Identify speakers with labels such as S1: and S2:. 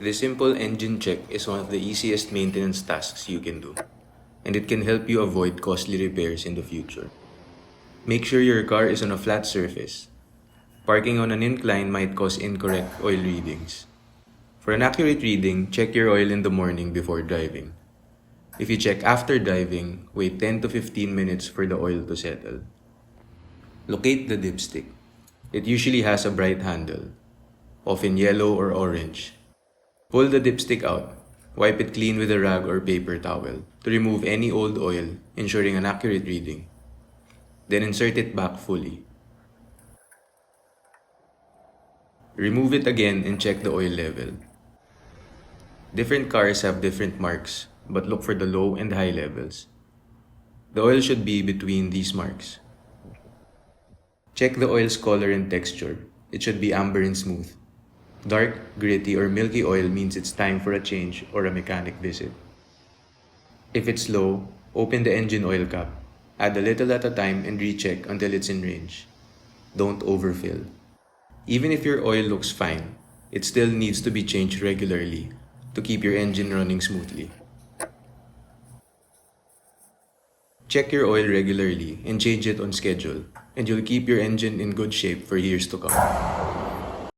S1: This simple engine check is one of the easiest maintenance tasks you can do, and it can help you avoid costly repairs in the future. Make sure your car is on a flat surface. Parking on an incline might cause incorrect oil readings. For an accurate reading, check your oil in the morning before driving. If you check after driving, wait 10 to 15 minutes for the oil to settle. Locate the dipstick. It usually has a bright handle, often yellow or orange. Pull the dipstick out. Wipe it clean with a rag or paper towel to remove any old oil, ensuring an accurate reading. Then insert it back fully. Remove it again and check the oil level. Different cars have different marks, but look for the low and high levels. The oil should be between these marks. Check the oil's color and texture. It should be amber and smooth. Dark, gritty, or milky oil means it's time for a change or a mechanic visit. If it's low, open the engine oil cap. Add a little at a time and recheck until it's in range. Don't overfill. Even if your oil looks fine, it still needs to be changed regularly to keep your engine running smoothly. Check your oil regularly and change it on schedule, and you'll keep your engine in good shape for years to come.